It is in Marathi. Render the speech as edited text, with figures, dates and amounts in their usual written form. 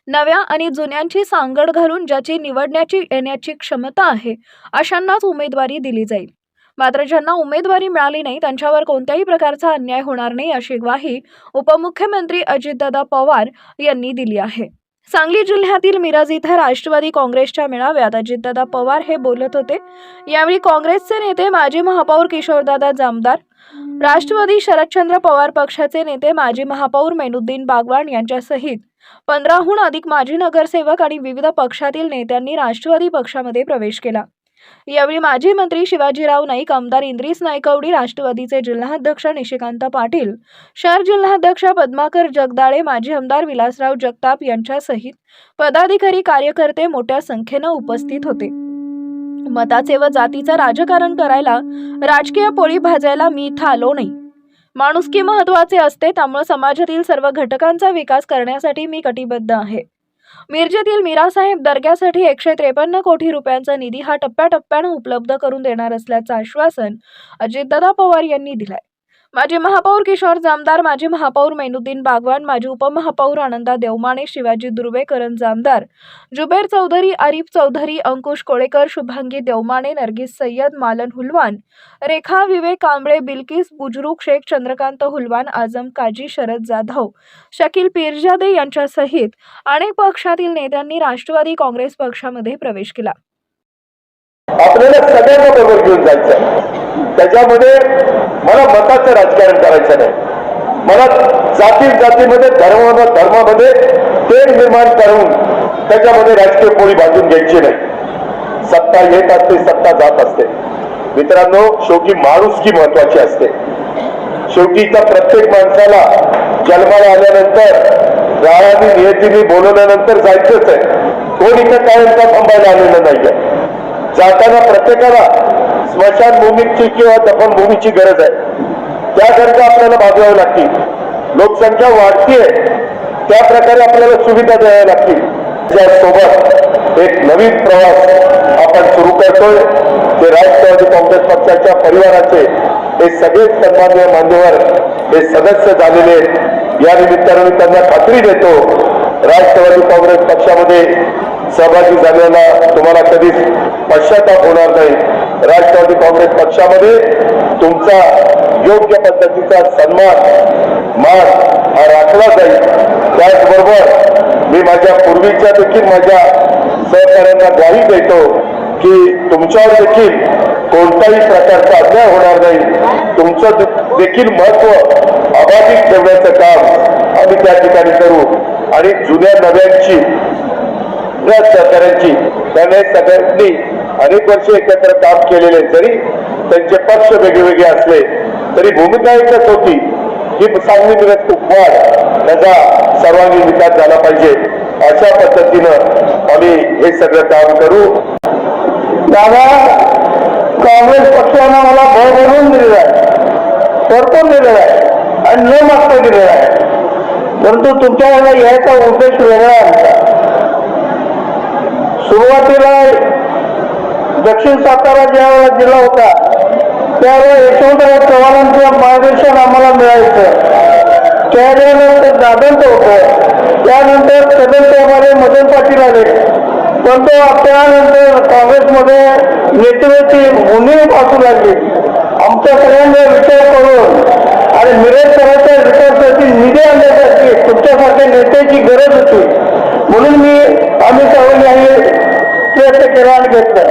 नव्या आणि जुन्यांची सांगड घालून ज्याची निवडण्याची येण्याची क्षमता आहे अशांनाच उमेदवारी दिली जाईल। मात्र ज्यांना उमेदवारी मिळाली नाही त्यांच्यावर कोणत्याही प्रकारचा अन्याय होणार नाही अशी ग्वाही उपमुख्यमंत्री अजितदादा पवार यांनी दिली आहे। सांगली जिल्ह्यातील मिरज इथे राष्ट्रवादी काँग्रेसच्या मेळाव्यात अजितदादा पवार हे बोलत होते। यावेळी काँग्रेसचे नेते माजी महापौर किशोरदादा जामदार, राष्ट्रवादी शरदचंद्र पवार पक्षाचे नेते माजी महापौर मेनुद्दीन बागवान यांच्यासहित 15हून अधिक माजी नगरसेवक आणि विविध पक्षातील नेत्यांनी राष्ट्रवादी पक्षामध्ये प्रवेश केला। यावेळी माजी मंत्री शिवाजीराव नाईक, आमदार इंद्रिस नायकवडी, राष्ट्रवादीचे जिल्हाध्यक्ष निशिकांत पाटील, शहर जिल्हाध्यक्ष पद्माकर जगदाळे, माजी आमदार विलासराव जगताप यांच्यासहित पदाधिकारी कार्यकर्ते मोठ्या संख्येने उपस्थित होते। मताचे व जातीचं राजकारण करायला, राजकीय पोळी भाजायला मी इथं आलो नाही। माणुसकी महत्त्वाचे असते, त्यामुळे समाजातील सर्व घटकांचा विकास करण्यासाठी मी कटिबद्ध आहे। मिरजेतील मीरासाहेब दर्ग्यासाठी 153 कोटी रुपयांचा निधी हा टप्प्याटप्प्याने उपलब्ध करून देणार असल्याचं आश्वासन अजितदादा पवार यांनी दिलंय। माजी महापौर किशोर जामदार, माजी महापौर मेनुद्दीन बागवान, माजी उपमहापौर आनंदा देवमाने, शिवाजी दुर्वे, करण जामदार, जुबेर चौधरी, आरिफ चौधरी, अंकुश कोळेकर, शुभांगी देवमाने, नरगिस सय्यद, मालन हुलवान, रेखा विवेक कांबळे, बिल्किस बुजुर्ग शेख, चंद्रकांत हुलवान, आजम काजी, शरद जाधव, शकील पीरजादे यांच्यासहित अनेक पक्षातील नेत्यांनी राष्ट्रवादी काँग्रेस पक्षामध्ये प्रवेश केला। आपल्याला सगळ्यांना बरोबर घेऊन जायचं। त्याच्यामध्ये मला मताचं राजकारण करायचं नाही। मला जातीमध्ये धर्मामध्ये तेढ निर्माण करून त्याच्यामध्ये राजकीय पोळी भाजून घ्यायची नाही। सत्ता येत असते, सत्ता जात असते। मित्रांनो, शेवटी माणुसकी महत्वाची असते। शेवटी इथं प्रत्येक माणसाला जन्माला आल्यानंतर गावाने नियतीने बोलवल्यानंतर जायचंच आहे। कोण इथं कायमचा थांबायला आलेलं नाहीये। जाताना प्रत्येकाला स्मशानभूमीची किंवा दफनभूमीची गरज आहे। त्या गरजा आपल्याला भागवाव्या लागतील। लोकसंख्या वाढतीये, त्या प्रकारे आपल्याला सुविधा द्याव्या लागतील। त्यासोबत एक नवीन प्रवास आपण सुरू करतोय। ते राष्ट्रवादी काँग्रेस पक्षाच्या परिवाराचे हे सगळे सन्माननीय मान्यवर हे सदस्य झालेले आहेत। या निमित्ताने मी त्यांना खात्री देतो, राष्ट्रवादी काँग्रेस पक्षामध्ये सहभागी झालेला तुम्हाला कधीच पश्चाताप होणार नाही। राष्ट्रवादी काँग्रेस पक्षामध्ये तुमचा योग्य पद्धतीचा सन्मान मान हा राखला जाईल। त्याचबरोबर मी माझ्या पूर्वीच्या देखील माझ्या सहकार्यांना ग्वाही देतो की तुमच्यावर देखील कोणत्याही प्रकारचा अन्याय होणार नाही। तुमचं देखील महत्व अबाधित ठेवण्याचं काम आम्ही त्या ठिकाणी करू आणि जुन्या नव्यांची सहकार्यांची त्याने सगळ्यांनी अनेक वर्ष एकत्र काम केलेले, जरी त्यांचे पक्ष वेगवेगळे असले तरी भूमिका एकच होती की सांगली मिरज कुपवाड त्याचा सर्वांगीण विकास झाला पाहिजे। अशा पद्धतीनं आम्ही हे सगळं काम करू। दादा, काँग्रेस पक्षानं मला भर भरून दिलेला आहे, परतून दिलेला आहे आणि न मागता दिलेला आहे। परंतु तुमच्याकडे यायचा उद्देश वेगळा आहे। सुरुवातीला दक्षिण सातारा ज्यावेळेला जिल्हा होता त्यावेळेला यशवंतराव चव्हाणांचं मार्गदर्शन आम्हाला मिळायचं। त्यानंतर दादांचं होतं, त्यानंतर सदस्यामध्ये मदन पाटील आले। पण तो त्यानंतर काँग्रेसमध्ये नेतृत्वाची मोहीम असू लागली। आमच्या सगळ्यांचा विचार करून आणि मिरज शहराच्या विकासासाठी निधी आणण्यासाठी तुमच्यासारख्या नेत्याची गरज होती, म्हणून आम्ही सर्वांनी प्रयत्न केला आणि घेतला।